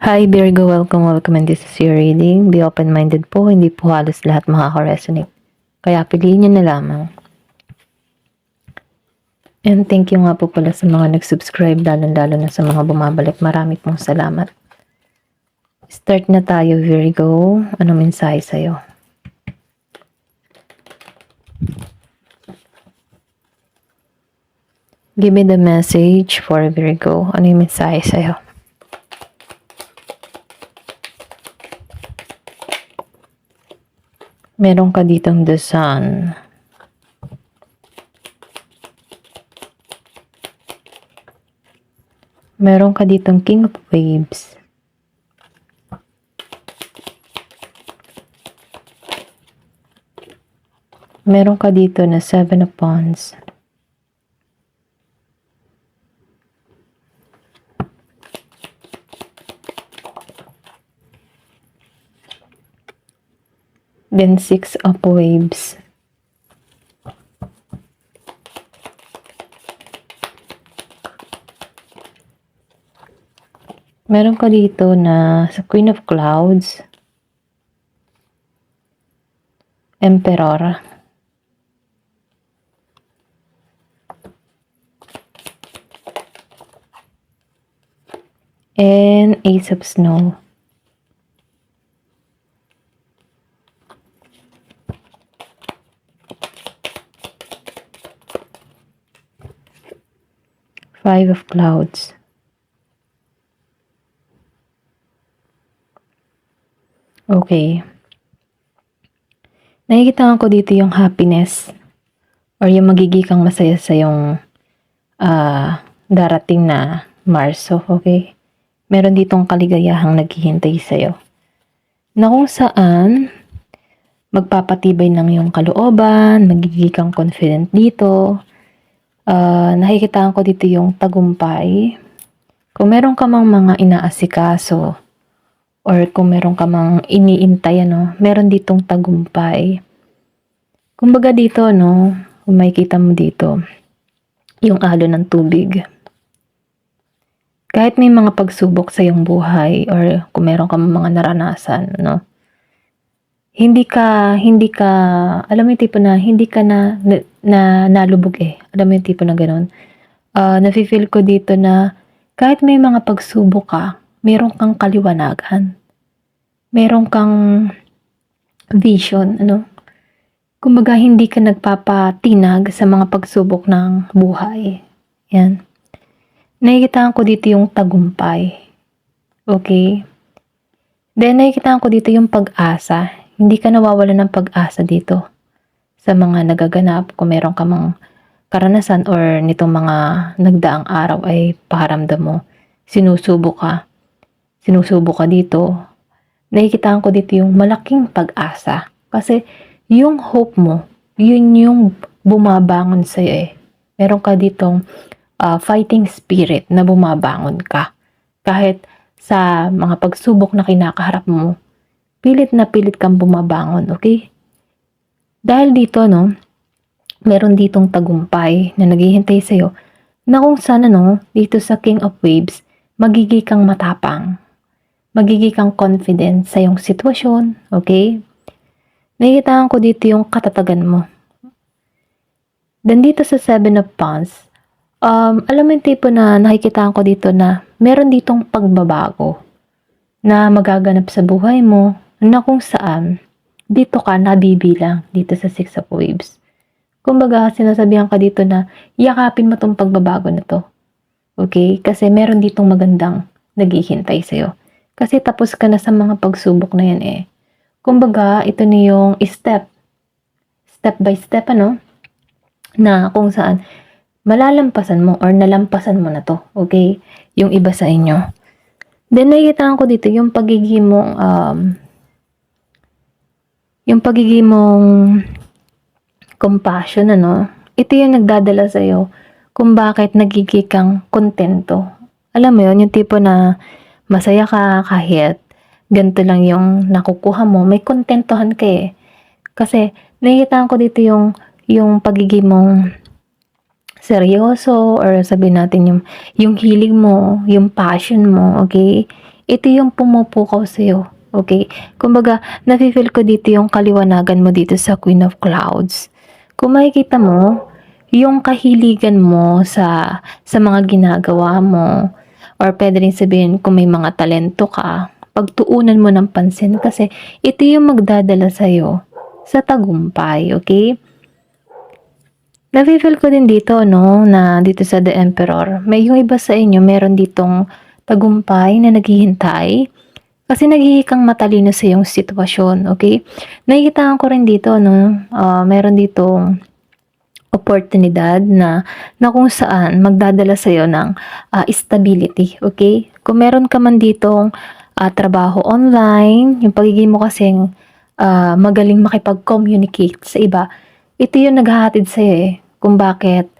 Hi Virgo, welcome and this is your reading. Be open-minded po, hindi po halos lahat makaka-resonate. Kaya piliin nyo na lamang. And thank you nga po pala sa mga nag-subscribe, lalo na sa mga bumabalik. Marami pong salamat. Start na tayo Virgo. Anong mensahe sa'yo? Give me the message for Virgo. Ano yung mensahe sa'yo? Meron ka ditong the sun. Meron ka ditong king of waves. Meron ka dito na seven of wands. Then six of waves. Meron ka dito na sa Queen of Clouds, Emperor, and Ace of Snow. Five of Clouds. Okay. Nakikita ko dito yung happiness or yung magiging kang masaya sa yung darating na Marso, okay? Meron ditong kaligayahang naghihintay sa'yo. Na kung saan magpapatibay ng yung kalooban, magiging kang confident dito. Nakikita ko dito yung tagumpay. Kung meron ka mang mga inaasikaso or kung meron ka mang iniintay, meron ditong tagumpay. Kumbaga dito, kung makikita mo dito, yung alon ng tubig. Kahit may mga pagsubok sa iyong buhay or kung meron ka mga naranasan, hindi ka, alam mo yung tipo na, hindi ka na nalubog Alam mo yung tipo na ganun. Nafe-feel ko dito na kahit may mga pagsubok ka, meron kang kaliwanagan. Meron kang vision, Kumbaga, hindi ka nagpapatinag sa mga pagsubok ng buhay. Yan. Nakikita ko dito yung tagumpay. Okay? Then, nakikita ko dito yung pag-asa. Hindi ka nawawalan ng pag-asa dito sa mga nagaganap. Kung meron ka mang karanasan or nitong mga nagdaang araw ay paharamdam mo. Sinusubok ka dito. Nakikita ko dito yung malaking pag-asa. Kasi yung hope mo, yun yung bumabangon sa'yo Meron ka ditong fighting spirit na bumabangon ka. Kahit sa mga pagsubok na kinakaharap mo, pilit na pilit kang bumabangon, okay? Dahil dito, meron ditong tagumpay na naghihintay sa'yo na kung saan, dito sa King of Waves, magiging kang matapang. Magiging kang confident sa iyong sitwasyon, okay? Nakikita ko dito yung katatagan mo. Then dito sa Seven of Wands, alam mo yung tipo na nakikita ko dito na meron ditong pagbabago na magaganap sa buhay mo na kung saan dito ka nabibilang dito sa Six of Waves. Kumbaga, sinasabihan ka dito na yakapin mo tong pagbabago na to. Okay? Kasi meron ditong magandang naghihintay sa'yo. Kasi tapos ka na sa mga pagsubok na yan Kumbaga, ito na yung step by step, na kung saan malalampasan mo or nalampasan mo na to, okay? Yung iba sa inyo. Then, nakikita ko dito yung pagiging mong compassion, Ito yung nagdadala sa'yo kung bakit nagiging kang kontento. Alam mo yun, yung tipo na masaya ka kahit ganito lang yung nakukuha mo, may kontentohan ka Kasi, nakikita ko dito yung pagiging mong seryoso or sabihin natin yung hilig mo, yung passion mo, okay? ito yung pumupukaw sa'yo. Okay? Kumbaga, nafe-feel ko dito yung kaliwanagan mo dito sa Queen of Clouds. Kung makikita mo, yung kahiligan mo sa mga ginagawa mo, or pwede rin sabihin kung may mga talento ka, pagtuunan mo ng pansin kasi ito yung magdadala sa'yo sa tagumpay, okay? Nafe-feel ko din dito, no, na dito sa The Emperor, may yung iba sa inyo, meron ditong tagumpay na naghihintay kasi naghihikang matalino sa iyong sitwasyon, okay? Nakikita ko rin dito, no, meron ditong oportunidad na kung saan magdadala sa iyo ng stability, okay? Kung meron ka man ditong trabaho online, yung pagiging mo kasing magaling makipag-communicate sa iba, ito yung naghahatid sa iyo kung bakit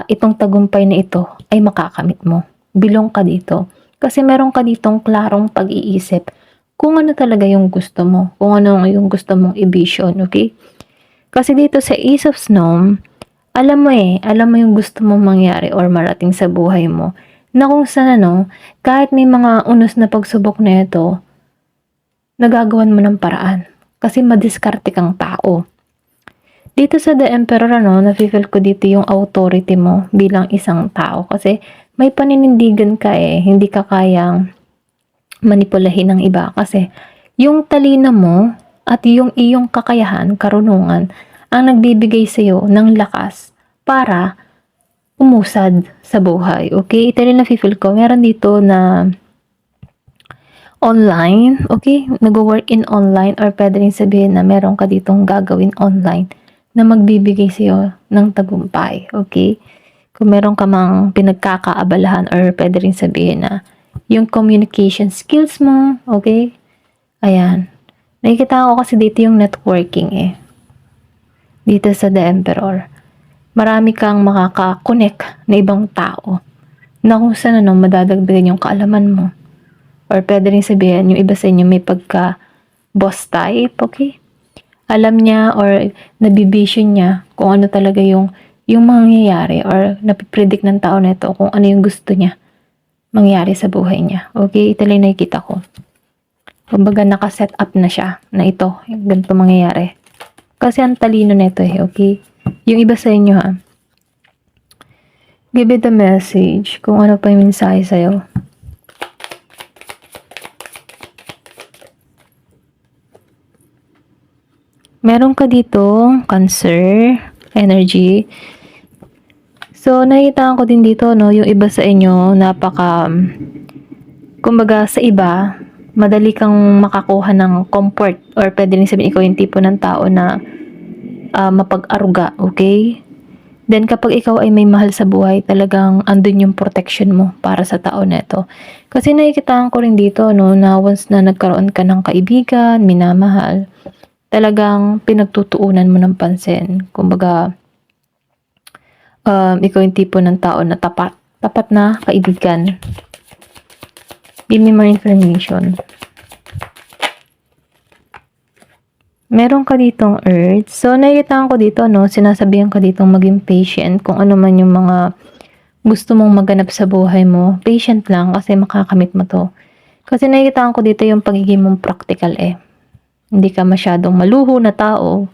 itong tagumpay na ito ay makakamit mo. Bilong ka dito. Kasi meron ka ditong klarong pag-iisip kung ano talaga yung gusto mo, kung ano yung gusto mong i-vision, okay? Kasi dito sa Ace of Snow, alam mo yung gusto mong mangyari or marating sa buhay mo, na kung saan kahit may mga unos na pagsubok na ito, nagagawan mo ng paraan. Kasi madiskarte kang tao. Dito sa The Emperor, nafe-feel ko dito yung authority mo bilang isang tao. Kasi may paninindigan ka hindi ka kayang manipulahin ng iba. Kasi yung talino mo at yung iyong kakayahan, karunungan, ang nagbibigay sa iyo ng lakas para umusad sa buhay. Okay? Ito rin nafe-feel ko. Meron dito na online, okay? Nag-work in online or pwede rin sabihin na meron ka ditong gagawin online na magbibigay sa iyo ng tagumpay, okay? Kung meron ka mang pinagkakaabalahan or pwede rin sabihin na yung communication skills mo, okay? Ayan. Nakikita ko kasi dito yung networking dito sa The Emperor. Marami kang makaka-connect na ibang tao na kung saan madadagdagan yung kaalaman mo. Or pwede rin sabihin yung iba sa inyo may pagka-boss type, okay? Alam niya or nabivision niya kung ano talaga yung mangyayari or napipredict ng tao na ito kung ano yung gusto niya mangyari sa buhay niya. Okay? Ito lang nakikita ko. Kumbaga nakaset up na siya na ito, yung ganito mangyayari. Kasi ang talino na ito okay? Yung iba sa inyo give it a message kung ano pa yung mensahe sa'yo. Meron ka dito, Cancer, energy. So, nakita ko din dito, yung iba sa inyo, kumbaga sa iba, madali kang makakuha ng comfort or pwede rin sabihin ikaw yung tipo ng tao na mapag-aruga, okay? Then, kapag ikaw ay may mahal sa buhay, talagang andun yung protection mo para sa tao na ito. Kasi nakikita ko rin dito, na once na nagkaroon ka ng kaibigan, minamahal, talagang pinagtutuunan mo ng pansin. Kumbaga, ikaw yung tipo ng tao na tapat na kaibigan. Give me more information. Meron ka ditong Earth. So, nakikita ko dito, sinasabihan ka ditong maging patient kung ano man yung mga gusto mong maganap sa buhay mo. Patient lang kasi makakamit mo to. Kasi nakikita ko dito yung pagiging mong practical Hindi ka masyadong maluho na tao.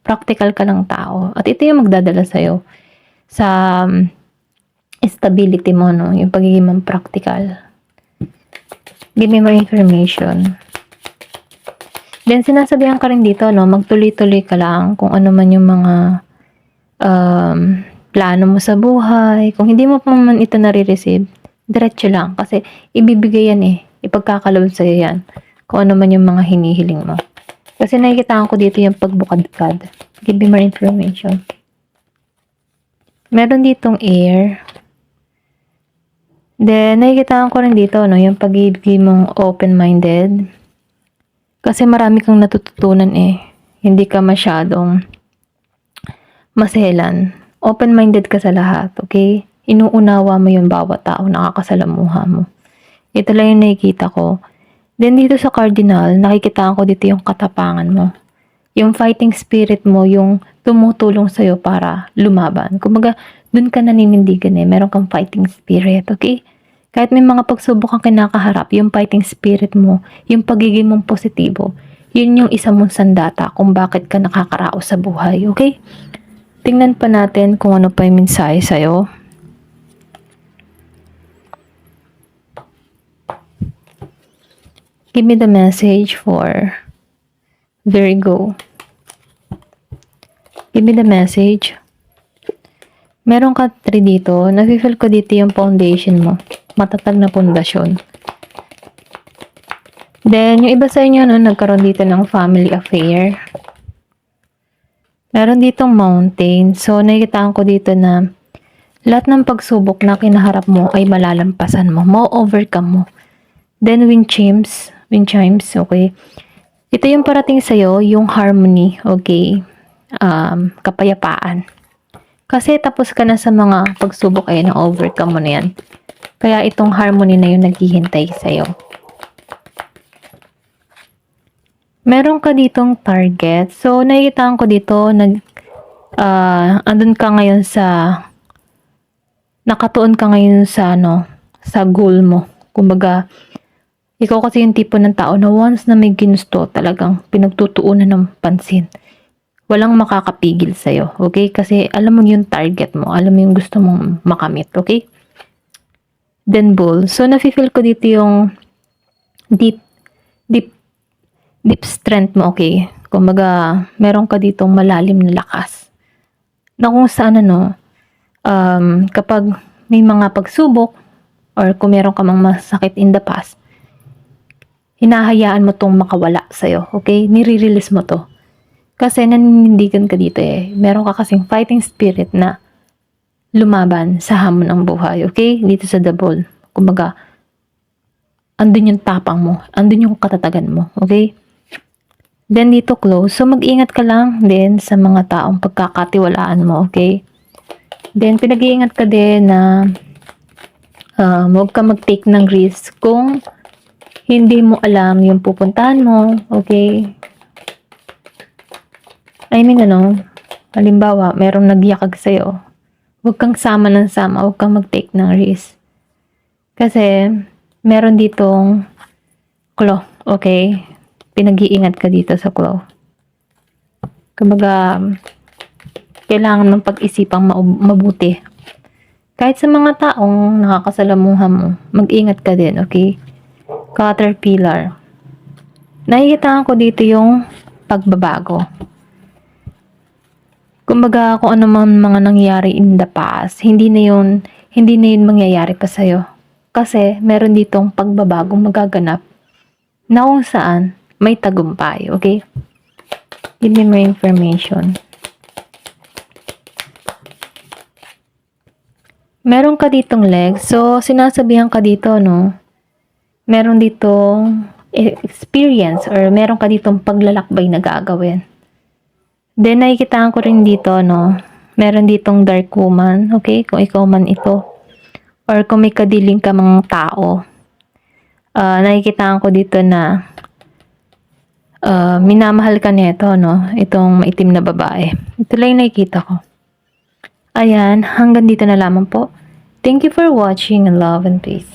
Practical ka ng tao. At ito yung magdadala sa'yo sa stability mo, yung pagiging mong practical. Give me more information. Then, sinasabihan ka rin dito, magtuloy-tuloy ka lang kung ano man yung mga plano mo sa buhay. Kung hindi mo pa man ito nare-receive, diretso lang. Kasi ibibigay yan ipagkakalob sa'yo yan. Kung ano man yung mga hinihiling mo. Kasi nakikita ko dito yung pagbukadkad. Give me more information. Meron ditong air. Then, nakikita ko rin dito, yung pag-ibig mong open-minded. Kasi marami kang natututunan Hindi ka masyadong maselan. Open-minded ka sa lahat, okay? Inuunawa mo yung bawat tao nakakasalamuha mo. Ito lang yung nakikita ko. Then dito sa cardinal, nakikita ko dito yung katapangan mo. Yung fighting spirit mo, yung tumutulong sa'yo para lumaban. Kumbaga, dun ka naninindigan Meron kang fighting spirit, okay? Kahit may mga pagsubok kang kinakaharap, yung fighting spirit mo, yung pagiging mong positibo, yun yung isa mong sandata kung bakit ka nakakaraos sa buhay, okay? Tingnan pa natin kung ano pa yung mensahe sa'yo. Give me the message for Virgo. Give me the message. Meron ka 3 dito. Nafe-feel ko dito yung foundation mo. Matatag na pundasyon. Then, yung iba sa inyo, no, nagkaroon dito ng family affair. Meron ditong mountain. So, nakikitaan ko dito na lahat ng pagsubok na kinaharap mo ay malalampasan mo. Ma-overcome mo. Then, wind chimes, okay? Ito yung parating sa'yo, yung harmony, okay? Kapayapaan. Kasi tapos ka na sa mga pagsubok ay na-overcome mo na yan. Kaya itong harmony na yung naghihintay sa'yo. Meron ka ditong target. So, nakikita ko dito, andun ka ngayon nakatuon ka ngayon sa, sa goal mo. Kumbaga, ikaw kasi yung tipo ng tao na once na may ginusto, talagang pinagtutuunan ng pansin. Walang makakapigil sa'yo, okay? Kasi alam mo yung target mo, alam mo yung gusto mong makamit, okay? Then bull. So, nafe-feel ko dito yung deep strength mo, okay? Kumbaga, meron ka ditong malalim na lakas. Na kung saan, kapag may mga pagsubok, or kung meron ka mang masakit in the past, hinahayaan mo tong makawala sa'yo, okay? Nire-release mo to. Kasi naninindigan ka dito eh. Meron ka kasing fighting spirit na lumaban sa hamon ng buhay. Okay? Dito sa the bull. Kumbaga, andun yung tapang mo. Andun yung katatagan mo. Okay? Then dito close. So mag-ingat ka lang din sa mga taong pagkakatiwalaan mo. Okay? Then pinag-iingat ka din na huwag ka mag-take ng risk kung hindi mo alam yung pupuntahan mo. Okay? I mean, halimbawa, merong nagyakag sa'yo. Huwag kang sama ng sama, huwag kang mag-take ng risk. Kasi, meron ditong claw, okay? Pinag-iingat ka dito sa claw. Kumbaga, kailangan mong pag-isipang mabuti. Kahit sa mga taong nakakasalamuhan mo, mag-ingat ka din, okay? Caterpillar. Nakikita ko dito yung pagbabago. Kumbaga, kung ano man mga nangyayari in the past, hindi na yun mangyayari pa sa'yo. Kasi, meron ditong pagbabagong magaganap na kung saan may tagumpay, okay? Give me more information. Meron ka ditong legs. So, sinasabihan ka dito, meron ditong experience or meron ka ditong paglalakbay na gagawin. Then, nakikitaan ko rin dito, meron ditong dark woman, okay? Kung ikaw man ito. Or kung may kadiling ka mga tao. Nakikitaan ko dito na minamahal ka nito, itong maitim na babae. Ito lang yung nakikita ko. Ayan, hanggang dito na lamang po. Thank you for watching and love and peace.